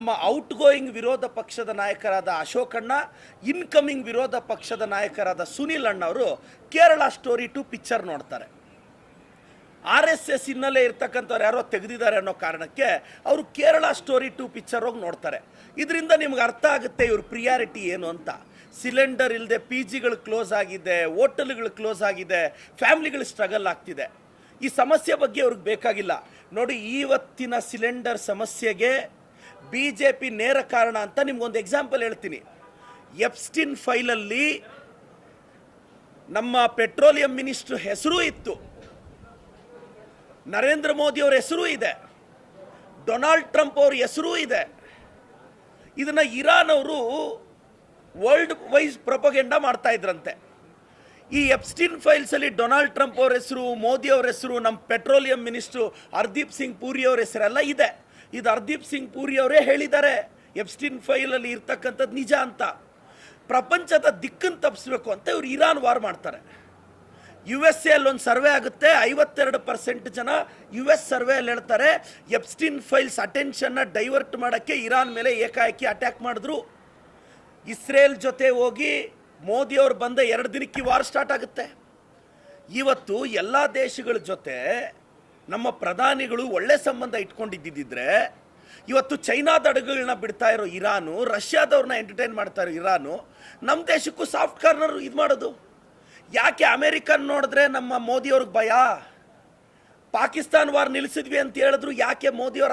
ನಮ್ಮ out going ವಿರೋಧ ಪಕ್ಷದ ನಾಯಕರಾದ ಅಶೋಕಣ್ಣ, ಇನ್ಕಮಿಂಗ್ ವಿರೋಧ ಪಕ್ಷದ ನಾಯಕರಾದ ಸುನಿಲ್ ಅಣ್ಣ ಅವರು ಕೇರಳ ಸ್ಟೋರಿ 2 ಪಿಕ್ಚರ್ ನೋಡ್ತಾರೆ. RSS ಹಿನ್ನೆಲೆ ಇರ್ತಕ್ಕಂಥವ್ರು ಯಾರೋ ತೆಗೆದಿದ್ದಾರೆ ಅನ್ನೋ ಕಾರಣಕ್ಕೆ ಅವರು ಕೇರಳ ಸ್ಟೋರಿ 2 ಪಿಕ್ಚರ್ ಹೋಗಿ ನೋಡ್ತಾರೆ. ಇದರಿಂದ ನಿಮ್ಗೆ ಅರ್ಥ ಆಗುತ್ತೆ ಇವ್ರ ಪ್ರಿಯಾರಿಟಿ ಏನು ಅಂತ. ಸಿಲಿಂಡರ್ ಇಲ್ಲದೆ PGಗಳು ಕ್ಲೋಸ್ ಆಗಿದೆ, ಹೋಟೆಲ್ಗಳು ಕ್ಲೋಸ್ ಆಗಿದೆ, ಫ್ಯಾಮಿಲಿಗಳು ಸ್ಟ್ರಗಲ್ ಆಗ್ತಿದೆ. ಈ ಸಮಸ್ಯೆ ಬಗ್ಗೆ ಅವ್ರಿಗೆ ಬೇಕಾಗಿಲ್ಲ. ನೋಡಿ, ಇವತ್ತಿನ ಸಿಲಿಂಡರ್ ಸಮಸ್ಯೆಗೆ BJP ನೇರ ಕಾರಣ ಅಂತ ನಿಮ್ಗೊಂದು ಎಕ್ಸಾಂಪಲ್ ಹೇಳ್ತೀನಿ. ಎಪ್ಸ್ಟಿನ್ ಫೈಲಲ್ಲಿ ನಮ್ಮ ಪೆಟ್ರೋಲಿಯಂ ಮಿನಿಸ್ಟರ್ ಹೆಸರು ಇತ್ತು, ನರೇಂದ್ರ ಮೋದಿ ಅವರ ಹೆಸರು ಇದೆ, ಡೊನಾಲ್ಡ್ ಟ್ರಂಪ್ ಅವ್ರ ಹೆಸರು ಇದೆ. ಇದನ್ನ ಇರಾನ್ ಅವರು ವರ್ಲ್ಡ್ ವೈಸ್ ಪ್ರೊಪಗೆಂಡಾ ಮಾಡ್ತಾ ಇದ್ರಂತೆ. ಈ ಎಪ್ಸ್ಟಿನ್ ಫೈಲ್ಸ್ ಅಲ್ಲಿ ಡೊನಾಲ್ಡ್ ಟ್ರಂಪ್ ಅವ್ರ ಹೆಸರು, ಮೋದಿ ಅವ್ರ ಹೆಸರು, ನಮ್ಮ ಪೆಟ್ರೋಲಿಯಂ ಮಿನಿಸ್ಟರ್ ಹರ್ದೀಪ್ ಸಿಂಗ್ ಪೂರಿ ಅವ್ರ ಹೆಸರೆಲ್ಲ ಇದೆ. ಇದು ಹರ್ದೀಪ್ ಸಿಂಗ್ ಪೂರಿ ಅವರೇ ಹೇಳಿದ್ದಾರೆ ಎಪ್ಸ್ಟಿನ್ ಫೈಲಲ್ಲಿ ಇರ್ತಕ್ಕಂಥದ್ದು ನಿಜ ಅಂತ. ಪ್ರಪಂಚದ ದಿಕ್ಕನ್ನು ತಪ್ಪಿಸ್ಬೇಕು ಅಂತ ಇವರು ಇರಾನ್ ವಾರ್ ಮಾಡ್ತಾರೆ. USA ಅಲ್ಲಿ ಒಂದು ಸರ್ವೆ ಆಗುತ್ತೆ, 52% ಜನ US ಸರ್ವೆಯಲ್ಲಿ ಹೇಳ್ತಾರೆ ಎಪ್ಸ್ಟಿನ್ ಫೈಲ್ಸ್ ಅಟೆನ್ಷನ್ನ ಡೈವರ್ಟ್ ಮಾಡೋಕ್ಕೆ ಇರಾನ್ ಮೇಲೆ ಏಕಾಏಕಿ ಅಟ್ಯಾಕ್ ಮಾಡಿದ್ರು. ಇಸ್ರೇಲ್ ಜೊತೆ ಹೋಗಿ ಮೋದಿ ಅವರು ಬಂದ 2 ದಿನಕ್ಕೆ ವಾರ್ ಸ್ಟಾರ್ಟ್ ಆಗುತ್ತೆ. ಇವತ್ತು ಎಲ್ಲ ದೇಶಗಳ ಜೊತೆ ನಮ್ಮ ಪ್ರಧಾನಿಗಳು ಒಳ್ಳೆ ಸಂಬಂಧ ಇಟ್ಕೊಂಡಿದ್ದಿದ್ರೆ ಇವತ್ತು ಚೈನಾದ ಅಡುಗೆಗಳನ್ನ ಬಿಡ್ತಾ ಇರೋ ಇರಾನು, ರಷ್ಯಾದವ್ರನ್ನ ಎಂಟರ್ಟೈನ್ ಮಾಡ್ತಾ ಇರೋ ಇರಾನು ನಮ್ಮ ದೇಶಕ್ಕೂ ಸಾಫ್ಟ್ ಕಾರ್ನರ್ ಇದು ಮಾಡೋದು ಯಾಕೆ? ಅಮೇರಿಕನ್ ನೋಡಿದ್ರೆ ನಮ್ಮ ಮೋದಿಯವ್ರಿಗೆ ಭಯ. ಪಾಕಿಸ್ತಾನ್ ವಾರ್ ನಿಲ್ಲಿಸಿದ್ವಿ ಅಂತ ಹೇಳಿದ್ರು ಯಾಕೆ ಮೋದಿಯವ್ರ